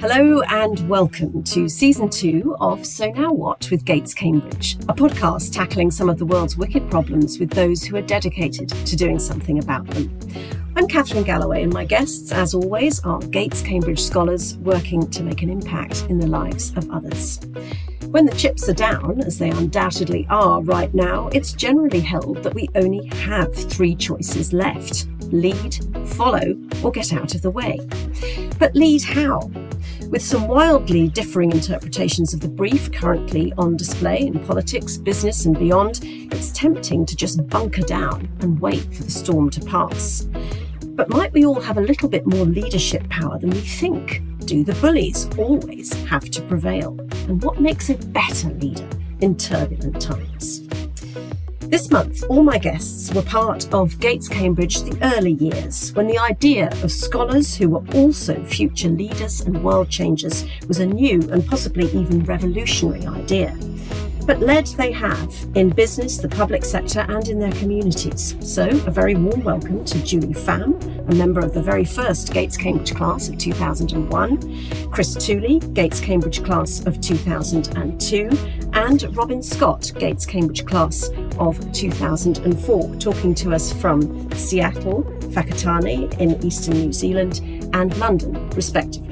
Hello and welcome to Season 2 of So Now What with Gates Cambridge, a podcast tackling some of the world's wicked problems with those who are dedicated to doing something about them. I'm Catherine Galloway and my guests, as always, are Gates Cambridge scholars working to make an impact in the lives of others. When the chips are down, as they undoubtedly are right now, it's generally held that we only have three choices left: lead, follow, or get out of the way. But lead how? With some wildly differing interpretations of the brief currently on display in politics, business and beyond, it's tempting to just bunker down and wait for the storm to pass. But might we all have a little bit more leadership power than we think? Do the bullies always have to prevail? And what makes a better leader in turbulent times? This month, all my guests were part of Gates Cambridge the early years, when the idea of scholars who were also future leaders and world changers was a new and possibly even revolutionary idea. But led they have in business, the public sector and in their communities. So a very warm welcome to Julie Pham, a member of the very first Gates Cambridge class of 2001, Chris Tooley, Gates Cambridge class of 2002, and Robin Scott, Gates Cambridge class of 2004, talking to us from Seattle, Whakatane in eastern New Zealand, and London, respectively.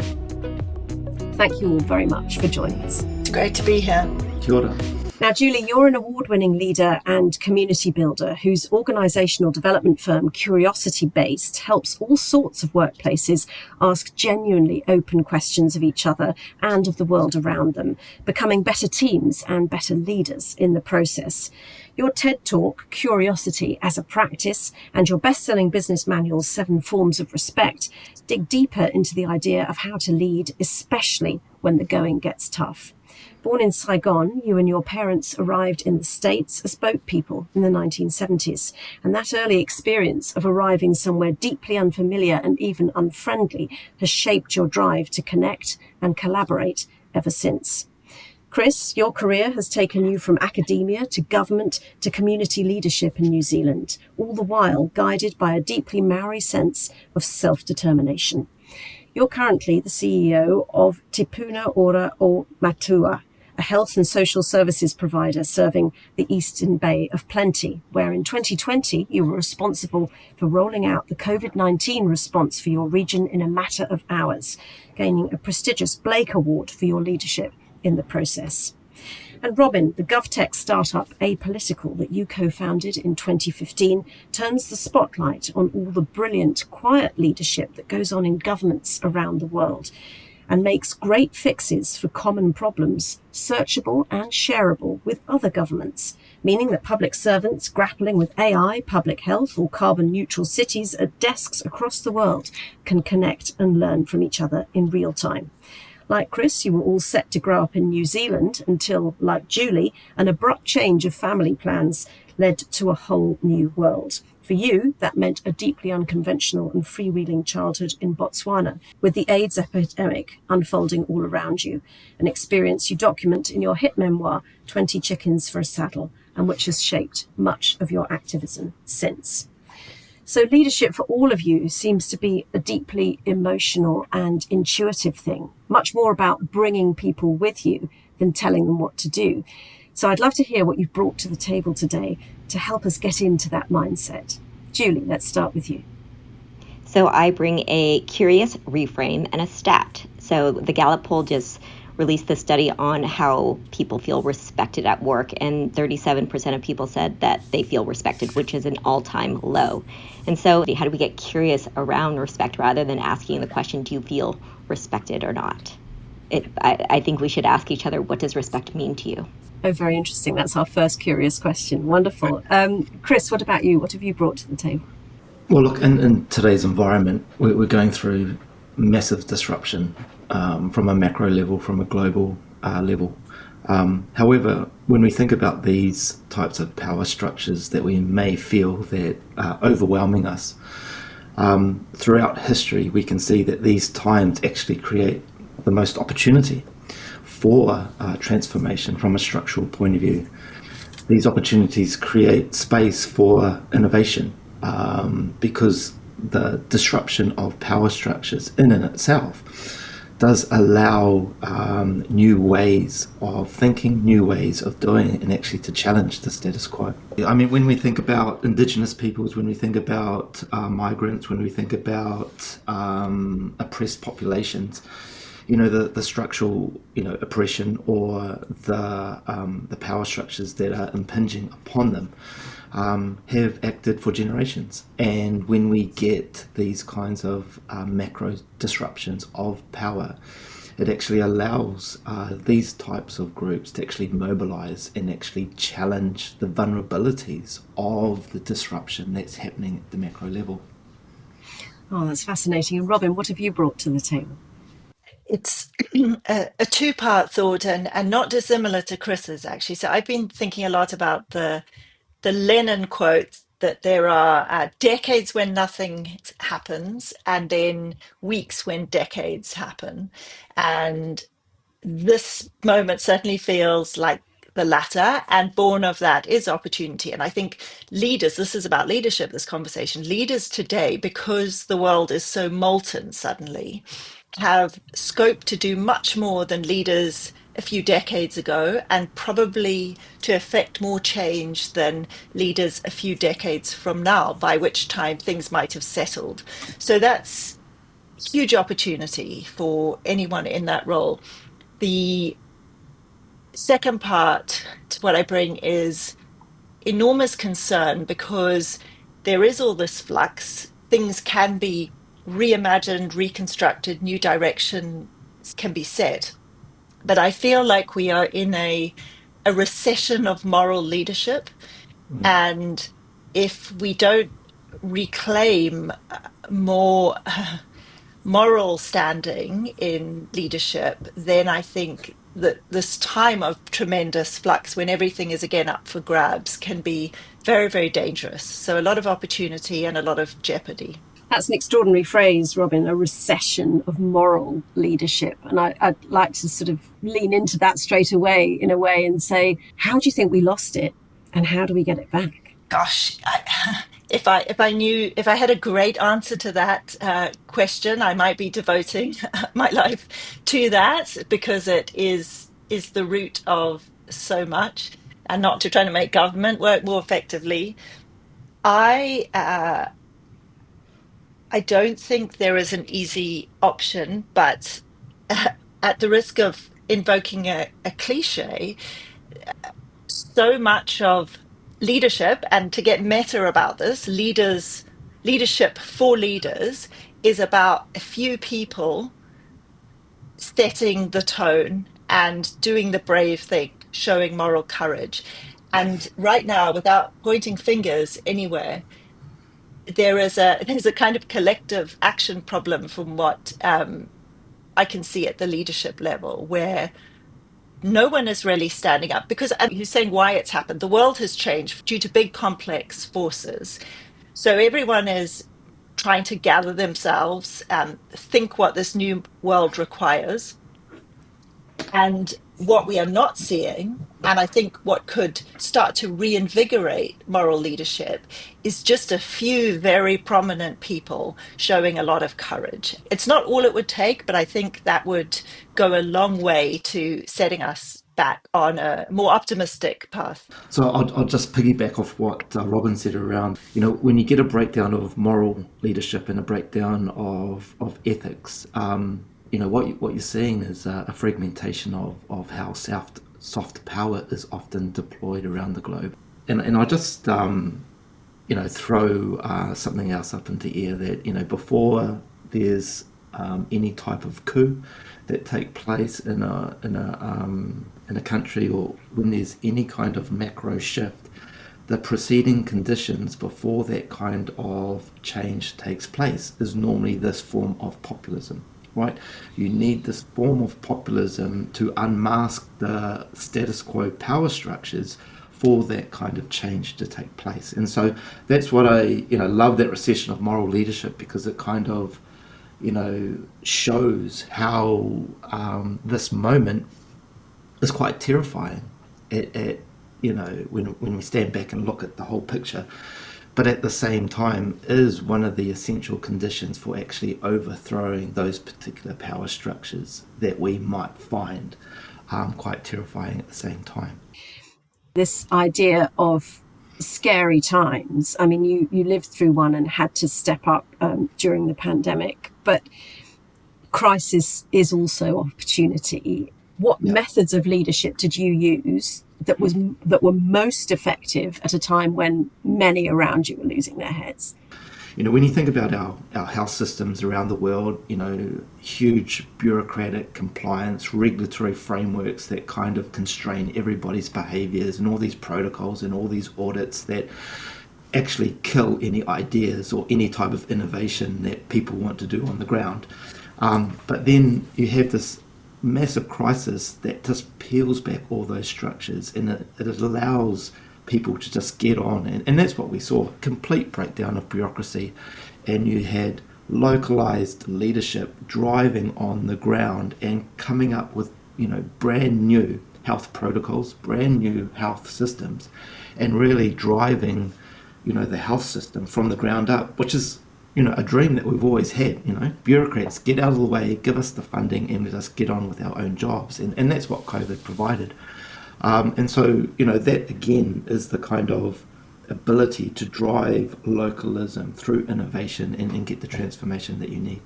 Thank you all very much for joining us. It's great to be here. Kia ora. Now, Julie, you're an award-winning leader and community builder whose organisational development firm, Curiosity Based, helps all sorts of workplaces ask genuinely open questions of each other and of the world around them, becoming better teams and better leaders in the process. Your TED Talk, Curiosity as a Practice, and your best-selling business manual, 7 Forms of Respect, dig deeper into the idea of how to lead, especially when the going gets tough. Born in Saigon, you and your parents arrived in the States as boat people in the 1970s, and that early experience of arriving somewhere deeply unfamiliar and even unfriendly has shaped your drive to connect and collaborate ever since. Chris, your career has taken you from academia to government to community leadership in New Zealand, all the while guided by a deeply Maori sense of self-determination. You're currently the CEO of Te Puna Ora o Matua, a health and social services provider serving the Eastern Bay of Plenty, where in 2020 you were responsible for rolling out the COVID-19 response for your region in a matter of hours, gaining a prestigious Blake Award for your leadership in the process. And Robin, the GovTech startup Apolitical that you co-founded in 2015, turns the spotlight on all the brilliant, quiet leadership that goes on in governments around the world, and makes great fixes for common problems searchable and shareable with other governments, meaning that public servants grappling with AI, public health, or carbon neutral cities at desks across the world can connect and learn from each other in real time. Like Chris, you were all set to grow up in New Zealand until, like Julie, an abrupt change of family plans led to a whole new world. For you, that meant a deeply unconventional and freewheeling childhood in Botswana, with the AIDS epidemic unfolding all around you, an experience you document in your hit memoir, 20 Chickens for a Saddle, and which has shaped much of your activism since. So leadership for all of you seems to be a deeply emotional and intuitive thing, much more about bringing people with you than telling them what to do. So I'd love to hear what you've brought to the table today to help us get into that mindset. Julie, let's start with you. So I bring a curious reframe and a stat. So the Gallup poll just released the study on how people feel respected at work, and 37% of people said that they feel respected, which is an all-time low. And so how do we get curious around respect rather than asking the question, do you feel respected or not? I think we should ask each other, what does respect mean to you? Oh, very interesting. That's our first curious question. Wonderful. Chris, what about you? What have you brought to the table? Well, look, in today's environment, we're going through massive disruption from a macro level, from a global level. However, when we think about these types of power structures that we may feel that are overwhelming us, throughout history, we can see that these times actually create the most opportunity for transformation from a structural point of view. These opportunities create space for innovation because the disruption of power structures in and itself does allow new ways of thinking, new ways of doing it, and actually to challenge the status quo. I mean, when we think about Indigenous peoples, when we think about migrants, when we think about oppressed populations, the structural, oppression or the power structures that are impinging upon them have acted for generations. And when we get these kinds of macro disruptions of power, it actually allows these types of groups to actually mobilize and actually challenge the vulnerabilities of the disruption that's happening at the macro level. Oh, that's fascinating. And Robin, what have you brought to the table? It's a two-part thought and not dissimilar to Chris's, actually. So I've been thinking a lot about the Lenin quote that there are decades when nothing happens and then weeks when decades happen. And this moment certainly feels like the latter, and born of that is opportunity. And I think leaders, this is about leadership, this conversation, leaders today, because the world is so molten suddenly, have scope to do much more than leaders a few decades ago, and probably to effect more change than leaders a few decades from now, by which time things might have settled. So that's huge opportunity for anyone in that role. The second part to what I bring is enormous concern, because there is all this flux. Things can be reimagined, reconstructed, new directions can be set. But I feel like we are in a recession of moral leadership. And if we don't reclaim more moral standing in leadership, then I think that this time of tremendous flux, when everything is again up for grabs, can be very, very dangerous. So a lot of opportunity and a lot of jeopardy. That's an extraordinary phrase, Robin, a recession of moral leadership. And I'd like to sort of lean into that straight away, in a way, and say, how do you think we lost it? And how do we get it back? Gosh, if I had a great answer to that question, I might be devoting my life to that, because it is the root of so much, and not to try to make government work more effectively. I don't think there is an easy option, but at the risk of invoking a cliche, so much of leadership, and to get meta about this, leadership for leaders is about a few people setting the tone and doing the brave thing, showing moral courage. And right now, without pointing fingers anywhere, there's a kind of collective action problem from what I can see at the leadership level, where no one is really standing up. Because, and you're saying why it's happened, the world has changed due to big complex forces. So everyone is trying to gather themselves and think what this new world requires. And what we are not seeing, and I think what could start to reinvigorate moral leadership, is just a few very prominent people showing a lot of courage. It's not all it would take, but I think that would go a long way to setting us back on a more optimistic path. So I'll just piggyback off what Robin said around, when you get a breakdown of moral leadership and a breakdown of ethics, what you're seeing is a fragmentation of how soft power is often deployed around the globe. And I just, throw something else up into the air that, before there's any type of coup that take place in a country, or when there's any kind of macro shift, the preceding conditions before that kind of change takes place is normally this form of populism. Right, you need this form of populism to unmask the status quo power structures for that kind of change to take place. And so that's what I love, that recession of moral leadership, because it kind of shows how this moment is quite terrifying when we stand back and look at the whole picture. but at the same time is one of the essential conditions for actually overthrowing those particular power structures that we might find quite terrifying at the same time. This idea of scary times, I mean, you lived through one and had to step up during the pandemic, but crisis is also opportunity. What methods of leadership did you use that were most effective at a time when many around you were losing their heads? When you think about our health systems around the world, huge bureaucratic compliance, regulatory frameworks that kind of constrain everybody's behaviours, and all these protocols and all these audits that actually kill any ideas or any type of innovation that people want to do on the ground. But then you have this massive crisis that just peels back all those structures, and it allows people to just get on, and that's what we saw, complete breakdown of bureaucracy, and you had localized leadership driving on the ground and coming up with brand new health protocols, brand new health systems, and really driving the health system from the ground up, which is a dream that we've always had. Bureaucrats, get out of the way, give us the funding, and let us get on with our own jobs, and that's what COVID provided. And so, that again is the kind of ability to drive localism through innovation and get the transformation that you need.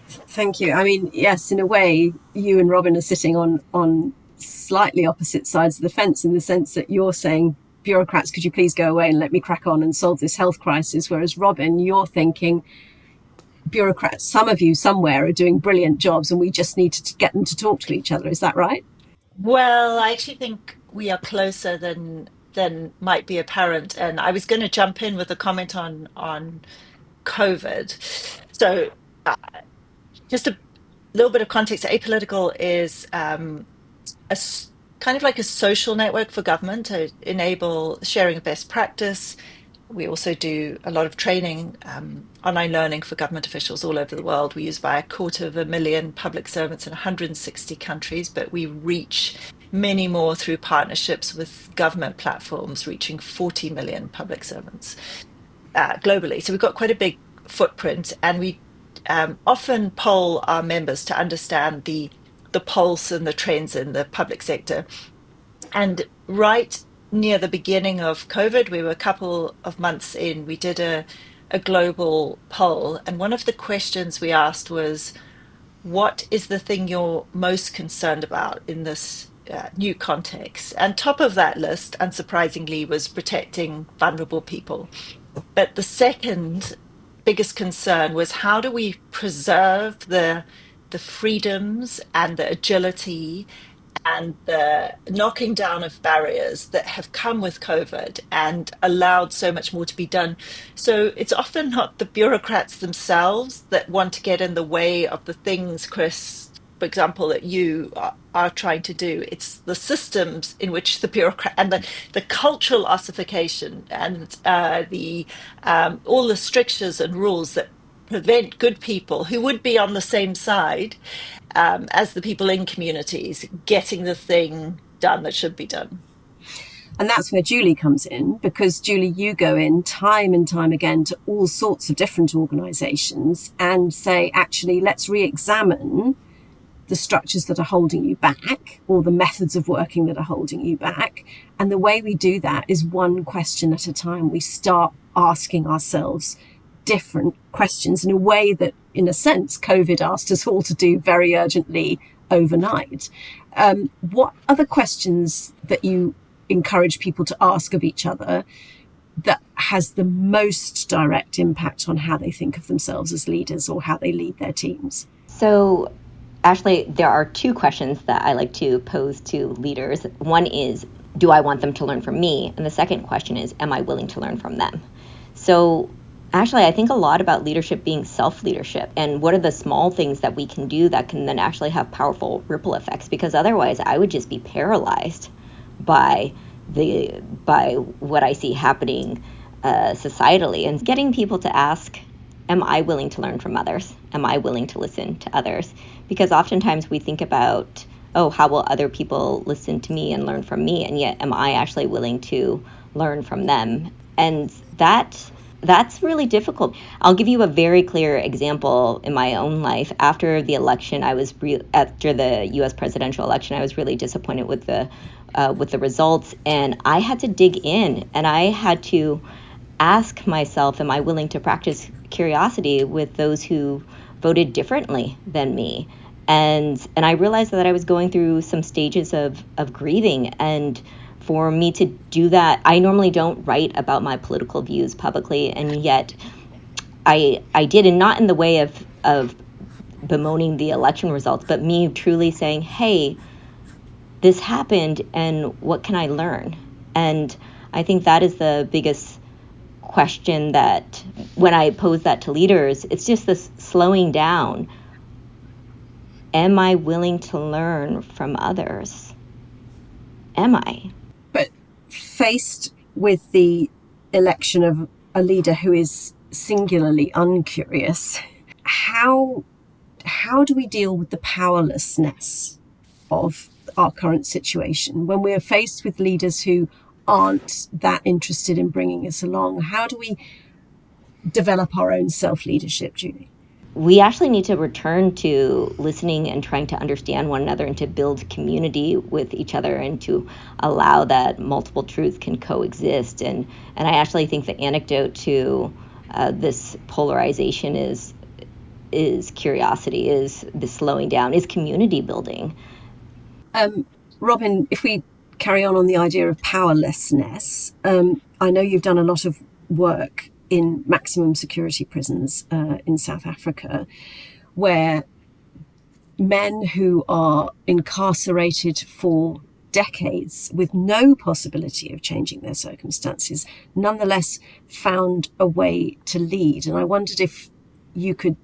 Thank you. I mean, yes, in a way, you and Robin are sitting on slightly opposite sides of the fence, in the sense that you're saying, bureaucrats, could you please go away and let me crack on and solve this health crisis? Whereas Robin, you're thinking, bureaucrats, some of you somewhere are doing brilliant jobs and we just need to get them to talk to each other. Is that right? Well, I actually think we are closer than might be apparent. And I was going to jump in with a comment on COVID. So just a little bit of context. Apolitical is kind of like a social network for government to enable sharing of best practice. We also do a lot of training, online learning for government officials all over the world. We use by 250,000 public servants in 160 countries, but we reach many more through partnerships with government platforms, reaching 40 million public servants globally. So we've got quite a big footprint, and we often poll our members to understand the pulse and the trends in the public sector. And right near the beginning of COVID, we were a couple of months in, we did a global poll. And one of the questions we asked was, what is the thing you're most concerned about in this new context? And top of that list, unsurprisingly, was protecting vulnerable people. But the second biggest concern was, how do we preserve the freedoms and the agility and the knocking down of barriers that have come with COVID and allowed so much more to be done? So it's often not the bureaucrats themselves that want to get in the way of the things, Chris, for example, that you are trying to do. It's the systems in which the bureaucrat and the cultural ossification and the all the strictures and rules that prevent good people who would be on the same side as the people in communities getting the thing done that should be done. And that's where Julie comes in, because Julie, you go in time and time again to all sorts of different organisations and say, actually, let's re-examine the structures that are holding you back, or the methods of working that are holding you back. And the way we do that is one question at a time. We start asking ourselves different questions in a way that, in a sense, COVID asked us all to do very urgently overnight. What are the questions that you encourage people to ask of each other that has the most direct impact on how they think of themselves as leaders or how they lead their teams? So, Ashley, there are two questions that I like to pose to leaders. One is, do I want them to learn from me? And the second question is, am I willing to learn from them? So, actually, I think a lot about leadership being self-leadership, and what are the small things that we can do that can then actually have powerful ripple effects, because otherwise I would just be paralyzed by what I see happening societally. And getting people to ask, am I willing to learn from others? Am I willing to listen to others? Because oftentimes we think about, oh, how will other people listen to me and learn from me? And yet, am I actually willing to learn from them? And that that's really difficult. I'll give you a very clear example in my own life. After the election, after the U.S. presidential election, I was really disappointed with the results, and I had to dig in, and I had to ask myself, am I willing to practice curiosity with those who voted differently than me? And I realized that I was going through some stages of grieving, and for me to do that, I normally don't write about my political views publicly, and yet I did, and not in the way of bemoaning the election results, but me truly saying, hey, this happened, and what can I learn? And I think that is the biggest question, that when I pose that to leaders, it's just this slowing down. Am I willing to learn from others? Am I? But faced with the election of a leader who is singularly uncurious, how do we deal with the powerlessness of our current situation when we're faced with leaders who aren't that interested in bringing us along? How do we develop our own self-leadership, Julie? We actually need to return to listening and trying to understand one another, and to build community with each other, and to allow that multiple truths can coexist. And I actually think the antidote to this polarization is curiosity, is the slowing down, is community building. Robin, if we carry on the idea of powerlessness, I know you've done a lot of work in maximum security prisons in South Africa, where men who are incarcerated for decades with no possibility of changing their circumstances nonetheless found a way to lead. And I wondered if you could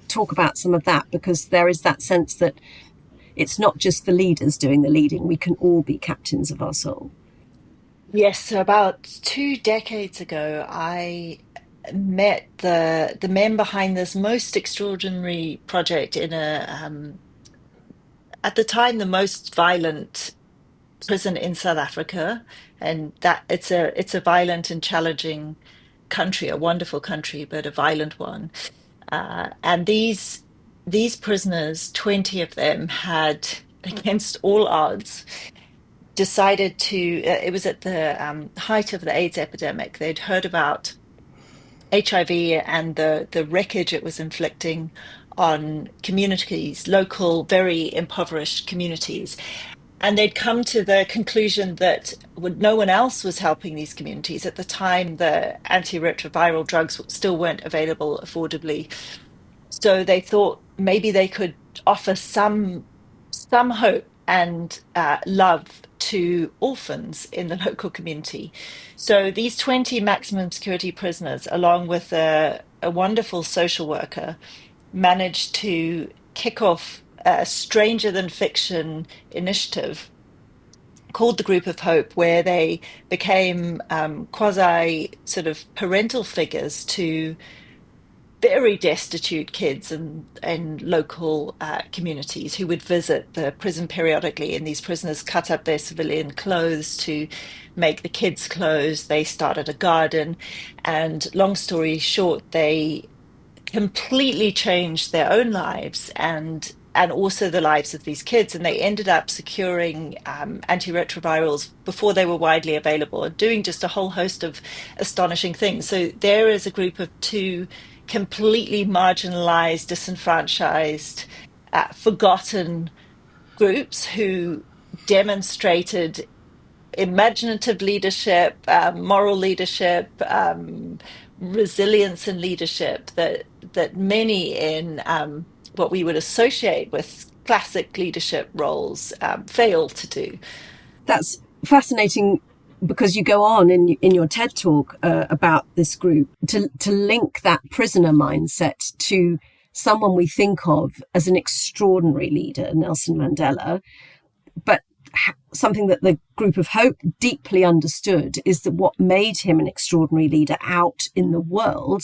talk about some of that, because there is that sense that it's not just the leaders doing the leading. We can all be captains of our soul. Yes, so about 2 decades ago, I met the men behind this most extraordinary project in at the time, the most violent prison in South Africa, and that it's a violent and challenging country, a wonderful country, but a violent one. And these prisoners, 20 of them, had, against all odds, decided to, it was at the height of the AIDS epidemic. They'd heard about HIV and the wreckage it was inflicting on communities, local, very impoverished communities. And they'd come to the conclusion that no one else was helping these communities. At the time, the antiretroviral drugs still weren't available affordably. So they thought maybe they could offer some hope and love to orphans in the local community. So these 20 maximum security prisoners, along with a wonderful social worker, managed to kick off a stranger than fiction initiative called the Group of Hope, where they became quasi sort of parental figures to very destitute kids and local communities who would visit the prison periodically. And these prisoners cut up their civilian clothes to make the kids' clothes. They started a garden. And long story short, they completely changed their own lives and also the lives of these kids. And they ended up securing antiretrovirals before they were widely available, and doing just a whole host of astonishing things. So there is a group of two completely marginalized, disenfranchised, forgotten groups who demonstrated imaginative leadership, moral leadership, resilience and leadership that many in what we would associate with classic leadership roles fail to do. That's fascinating, because you go on in your TED talk about this group to link that prisoner mindset to someone we think of as an extraordinary leader, Nelson Mandela, but something that the Group of Hope deeply understood is that what made him an extraordinary leader out in the world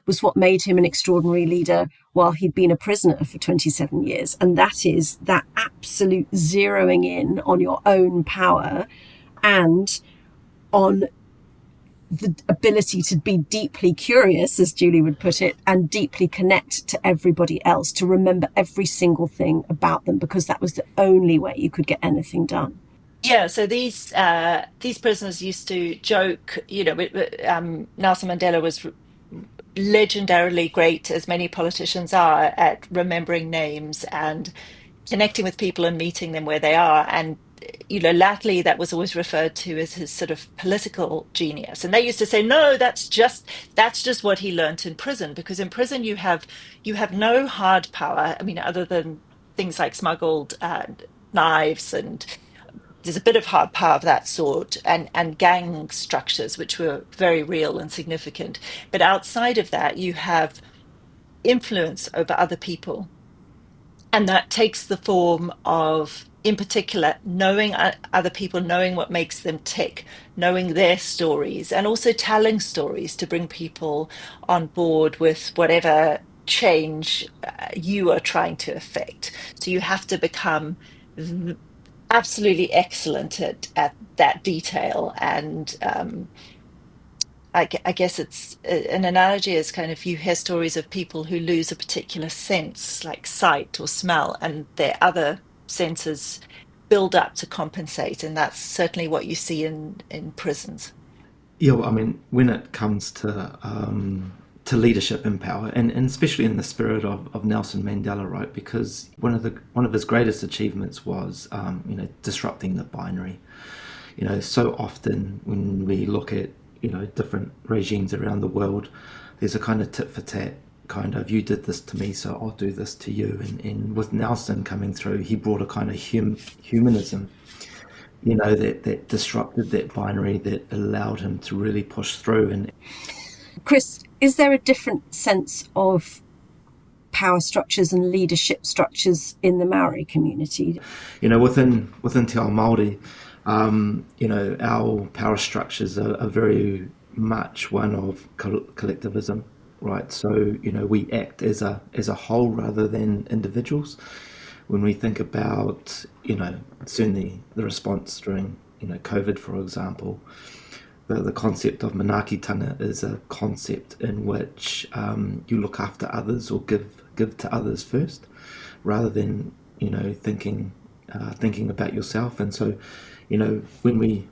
was what made him an extraordinary leader while he'd been a prisoner for 27 years. And that is that absolute zeroing in on your own power and on the ability to be deeply curious, as Julie would put it, and deeply connect to everybody else, to remember every single thing about them, because that was the only way you could get anything done. Yeah, so these prisoners used to joke, Nelson Mandela was legendarily great, as many politicians are, at remembering names and connecting with people and meeting them where they are. And latterly that was always referred to as his sort of political genius. And they used to say, no, that's just what he learnt in prison, because in prison you have no hard power. I mean, other than things like smuggled knives, and there's a bit of hard power of that sort, and gang structures, which were very real and significant. But outside of that, you have influence over other people. And that takes the form of, in particular, knowing other people, knowing what makes them tick, knowing their stories, and also telling stories to bring people on board with whatever change you are trying to affect. So you have to become absolutely excellent at that detail. And I guess it's an analogy is kind of, you hear stories of people who lose a particular sense, like sight or smell, and their other senses build up to compensate. And that's certainly what you see in prisons. Yeah, well, I mean, when it comes to leadership and power, and especially in the spirit of Nelson Mandela, right? Because one of his greatest achievements was, disrupting the binary. So often when we look at different regimes around the world, there's a kind of tit for tat kind of, you did this to me, so I'll do this to you. And with Nelson coming through, he brought a kind of humanism, that disrupted that binary, that allowed him to really push through. And Chris, is there a different sense of power structures and leadership structures in the Maori community? Within Te Ao Māori, our power structures are very much one of collectivism, right? So, we act as a whole rather than individuals. When we think about, certainly the response during, COVID, for example, the concept of manaakitanga is a concept in which you look after others, or give to others first, rather than thinking about yourself. And so, when we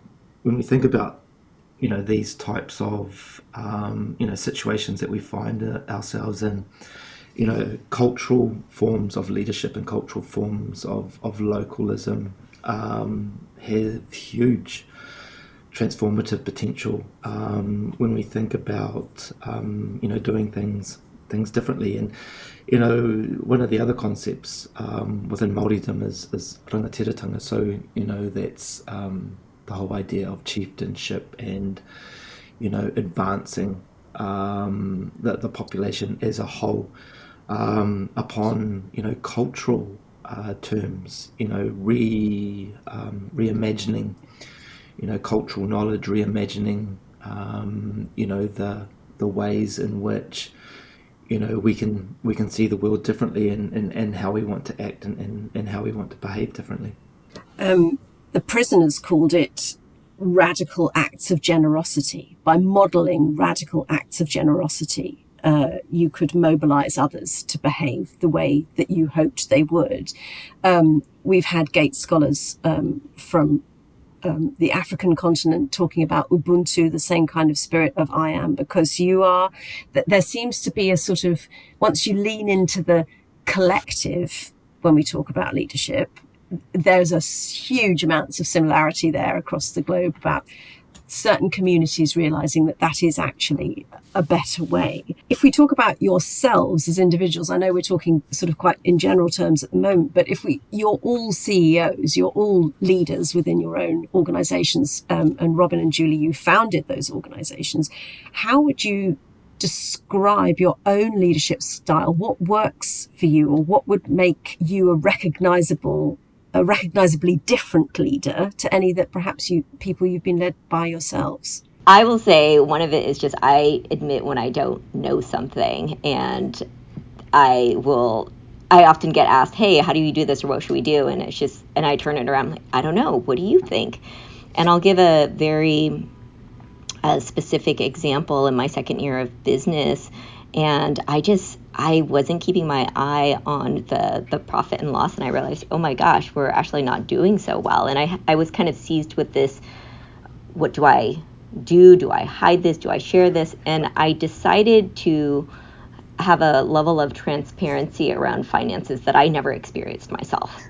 think about these types of situations that we find ourselves in, cultural forms of leadership and cultural forms of localism have huge transformative potential when we think about doing things differently. And one of the other concepts within Māoridom is rangatiratanga. So that's the whole idea of chieftainship and advancing the population as a whole upon cultural terms, reimagining cultural knowledge, reimagining the ways in which we can see the world differently, and how we want to act, and how we want to behave differently. The prisoners called it radical acts of generosity. By modelling radical acts of generosity, you could mobilise others to behave the way that you hoped they would. We've had Gates scholars from the African continent talking about Ubuntu, the same kind of spirit of I am, because there seems to be a sort of, once you lean into the collective, when we talk about leadership, there's a huge amounts of similarity there across the globe about certain communities realizing that is actually a better way. If we talk about yourselves as individuals, I know we're talking sort of quite in general terms at the moment, but you're all CEOs, you're all leaders within your own organizations, and Robin and Julie, you founded those organizations. How would you describe your own leadership style? What works for you, or what would make you a recognizably different leader to any that perhaps people you've been led by yourselves? I will say one of it is just, I admit when I don't know something, and I often get asked, hey, how do you do this, or what should we do? And I turn it around like, I don't know, what do you think? And I'll give a very a specific example in my second year of business, and I wasn't keeping my eye on the profit and loss, and I realized, oh my gosh, we're actually not doing so well. And I was kind of seized with this, what do I do? Do I hide this? Do I share this? And I decided to have a level of transparency around finances that I never experienced myself.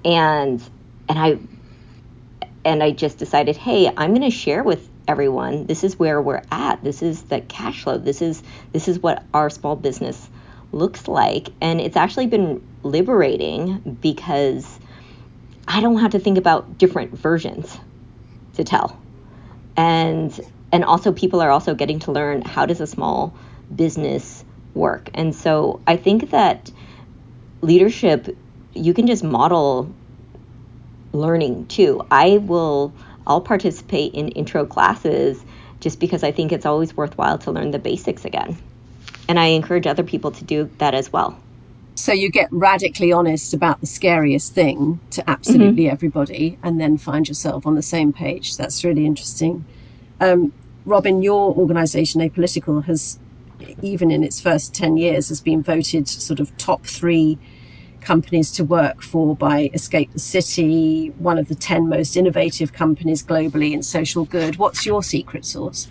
And I just decided, hey, I'm going to share with everyone, this is where we're at. This is the cash flow. This is what our small business looks like. And it's actually been liberating because I don't have to think about different versions to tell. And also people are also getting to learn, how does a small business work? And so I think that leadership, you can just model learning too. I'll participate in intro classes just because I think it's always worthwhile to learn the basics again. And I encourage other people to do that as well. So you get radically honest about the scariest thing to absolutely everybody, and then find yourself on the same page. That's really interesting. Robin, your organisation, Apolitical, has, even in its first 10 years, has been voted sort of top 3 companies to work for by Escape the City, one of the 10 most innovative companies globally in social good. What's your secret sauce?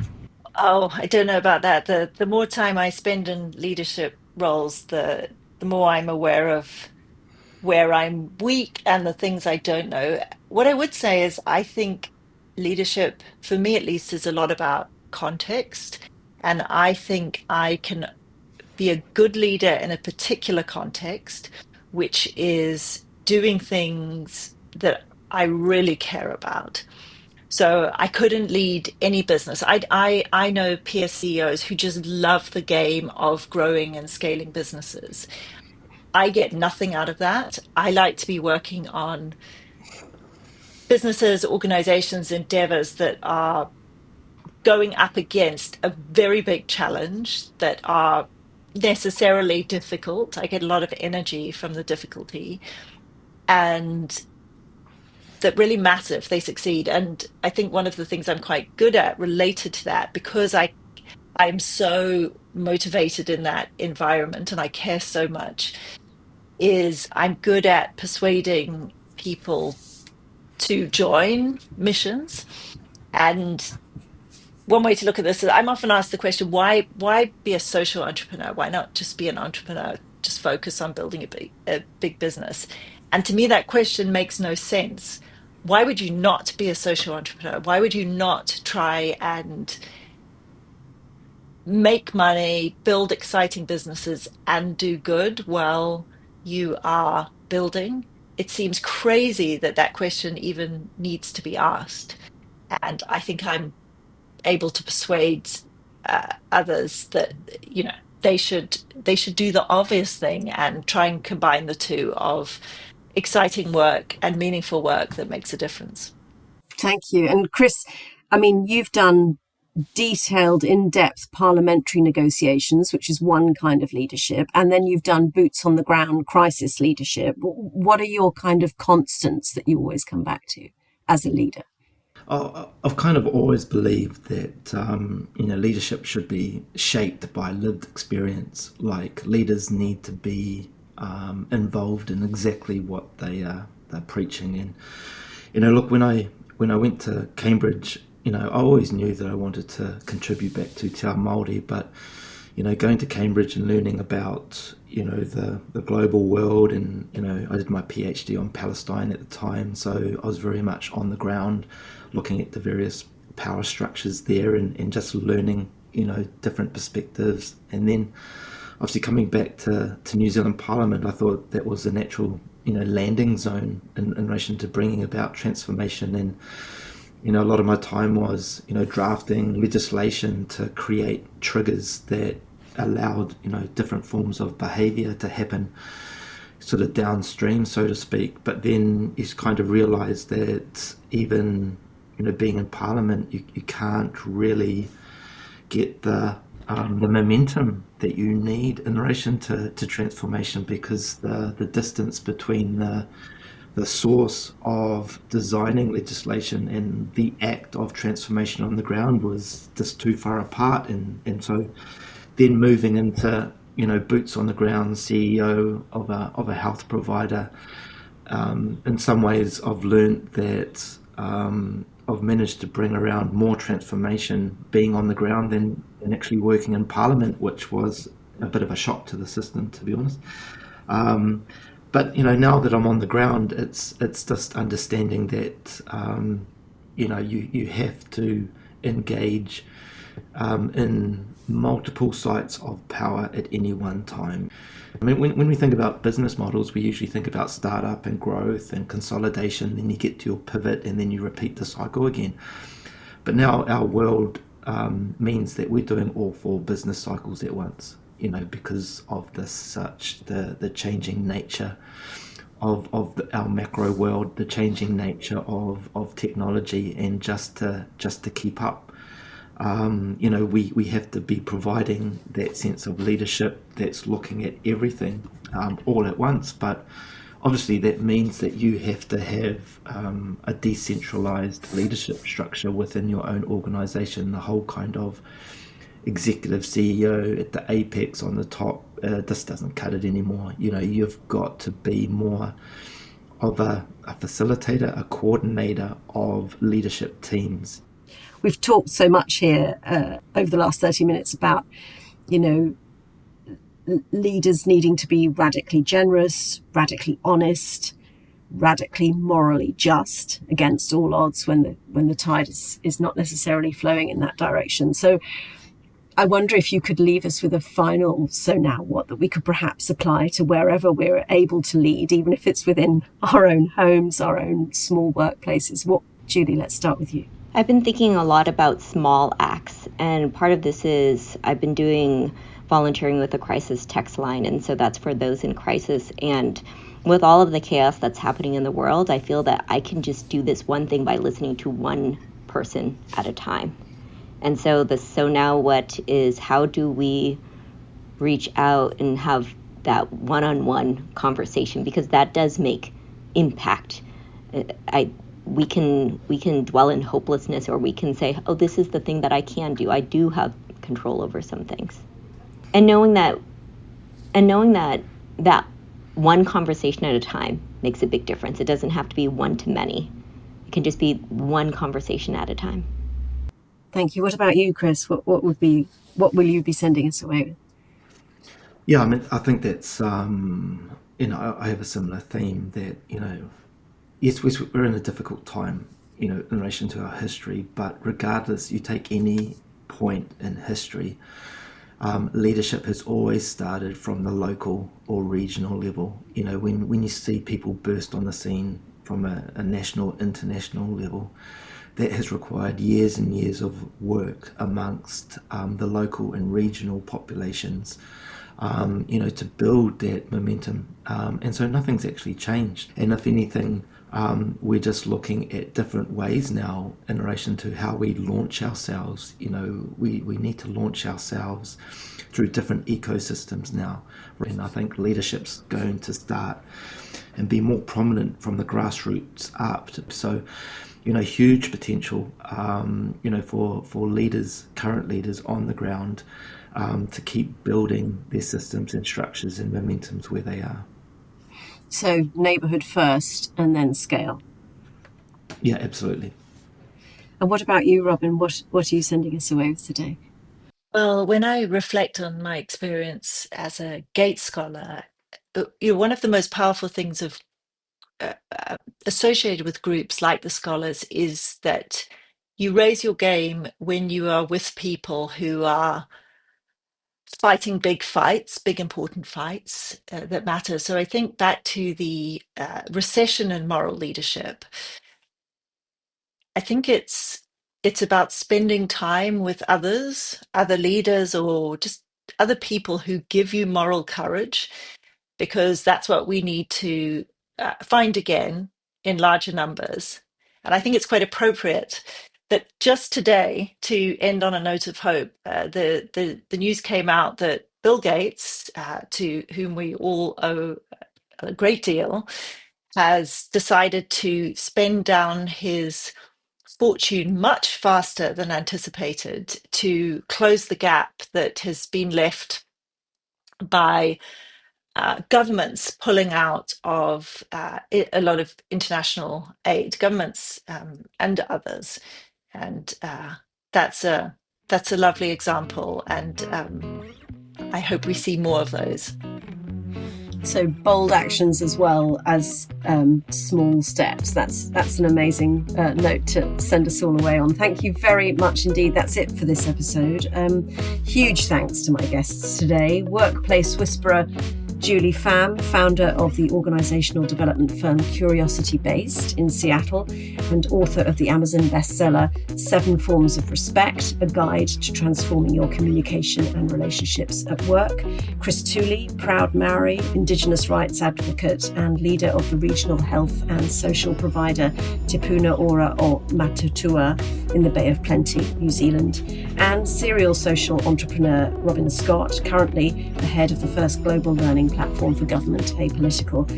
Oh, I don't know about that. The more time I spend in leadership roles, the more I'm aware of where I'm weak and the things I don't know. What I would say is I think leadership, for me at least, is a lot about context. And I think I can be a good leader in a particular context, which is doing things that I really care about. So I couldn't lead any business. I know peer CEOs who just love the game of growing and scaling businesses. I get nothing out of that. I like to be working on businesses, organizations, endeavors that are going up against a very big challenge, that are necessarily difficult. I get a lot of energy from the difficulty, and that really matter if they succeed. And I think one of the things I'm quite good at related to that, because I'm so motivated in that environment and I care so much, is I'm good at persuading people to join missions. And one way to look at this is, I'm often asked the question, why be a social entrepreneur? Why not just be an entrepreneur? Just focus on building a big business. And to me, that question makes no sense. Why would you not be a social entrepreneur? Why would you not try and make money, build exciting businesses, and do good while you are building? It seems crazy that that question even needs to be asked. And I think I'm able to persuade others that, they should do the obvious thing and try and combine the two of exciting work and meaningful work that makes a difference. Thank you. And Chris, I mean, you've done detailed, in-depth parliamentary negotiations, which is one kind of leadership, and then you've done boots on the ground crisis leadership. What are your kind of constants that you always come back to as a leader? I've kind of always believed that leadership should be shaped by lived experience. Like, leaders need to be involved in exactly what they're preaching. And look, when I went to Cambridge, I always knew that I wanted to contribute back to Te Ao Māori, but going to Cambridge and learning about the global world, and I did my PhD on Palestine at the time, so I was very much on the ground looking at the various power structures there, and just learning different perspectives. And then obviously coming back to New Zealand Parliament, I thought that was a natural landing zone in relation to bringing about transformation. And a lot of my time was drafting legislation to create triggers that allowed different forms of behavior to happen sort of downstream, so to speak. But then you kind of realize that even being in Parliament, you can't really get the momentum that you need in relation to transformation, because the distance between the the source of designing legislation and the act of transformation on the ground was just too far apart, and so then moving into boots on the ground CEO of a health provider. In some ways, I've learned that I've managed to bring around more transformation being on the ground than actually working in Parliament, which was a bit of a shock to the system, to be honest. But now that I'm on the ground, it's just understanding that you have to engage in multiple sites of power at any one time. I mean, when we think about business models, we usually think about startup and growth and consolidation, then you get to your pivot and then you repeat the cycle again. But now our world means that we're doing all four business cycles at once, because of the changing nature of our macro world, the changing nature of technology, and just to keep up. We have to be providing that sense of leadership that's looking at everything all at once. But obviously that means that you have to have a decentralized leadership structure within your own organization. The whole kind of executive CEO at the apex on the top, this doesn't cut it anymore. You've got to be more of a facilitator, a coordinator of leadership teams. We've talked so much here over the last 30 minutes about, leaders needing to be radically generous, radically honest, radically morally just against all odds when the tide is not necessarily flowing in that direction. So I wonder if you could leave us with a final "so now what" that we could perhaps apply to wherever we're able to lead, even if it's within our own homes, our own small workplaces. Julie, let's start with you. I've been thinking a lot about small acts, and part of this is I've been doing volunteering with the crisis text line, and so that's for those in crisis. And with all of the chaos that's happening in the world, I feel that I can just do this one thing by listening to one person at a time. And so the "so now what" is, how do we reach out and have that one-on-one conversation, because that does make impact. We can dwell in hopelessness, or we can say, oh, this is the thing that I can do. I do have control over some things. And knowing that one conversation at a time makes a big difference. It doesn't have to be one to many. It can just be one conversation at a time. Thank you. What about you, Chris? What will you be sending us away with? Yeah, I mean, I think that's I have a similar theme that yes, we're in a difficult time, in relation to our history, but regardless, you take any point in history, leadership has always started from the local or regional level. When you see people burst on the scene from a national, international level, that has required years and years of work amongst the local and regional populations, to build that momentum. And so nothing's actually changed. And if anything, we're just looking at different ways now in relation to how we launch ourselves. We need to launch ourselves through different ecosystems now. And I think leadership's going to start and be more prominent from the grassroots up. So, huge potential, for leaders, current leaders on the ground, to keep building their systems and structures and momentums where they are. So neighbourhood first and then scale. Yeah, absolutely. And what about you, Robin? What are you sending us away with today? Well, when I reflect on my experience as a Gates Scholar, one of the most powerful things of associated with groups like the Scholars is that you raise your game when you are with people who are fighting big fights, big important fights that matter. So I think back to the recession and moral leadership. I think it's about spending time with others, other leaders, or just other people who give you moral courage, because that's what we need to find again in larger numbers. And I think it's quite appropriate that just today, to end on a note of hope, the news came out that Bill Gates, to whom we all owe a great deal, has decided to spend down his fortune much faster than anticipated to close the gap that has been left by governments pulling out of a lot of international aid, governments and others, and that's a lovely example, and I hope we see more of those. So bold actions as well as small steps. That's an amazing note to send us all away on. Thank you very much indeed. That's it for this episode. Huge thanks to my guests today. Workplace whisperer Julie Pham, founder of the organisational development firm Curiosity Based in Seattle and author of the Amazon bestseller 7 Forms of Respect, a guide to transforming your communication and relationships at work. Chris Tooley, proud Maori, Indigenous rights advocate and leader of the regional health and social provider Te Puna Ora o Matutua in the Bay of Plenty, New Zealand. And serial social entrepreneur Robin Scott, currently the head of the first global learning platform for government, Apolitical,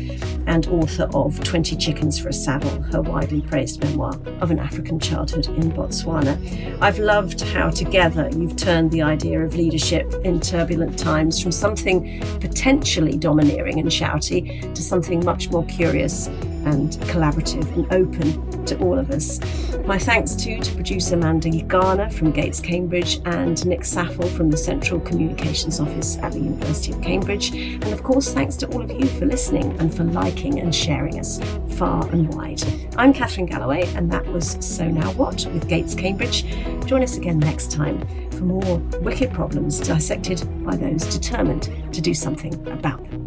and author of 20 Chickens for a Saddle, her widely praised memoir of an African childhood in Botswana. I've loved how together you've turned the idea of leadership in turbulent times from something potentially domineering and shouty to something much more curious and collaborative and open to all of us. My thanks too to producer Amanda Garner from Gates Cambridge and Nick Saffel from the Central Communications Office at the University of Cambridge. And of course, thanks to all of you for listening and for liking and sharing us far and wide. I'm Catherine Galloway, and that was So Now What with Gates Cambridge. Join us again next time for more wicked problems dissected by those determined to do something about them.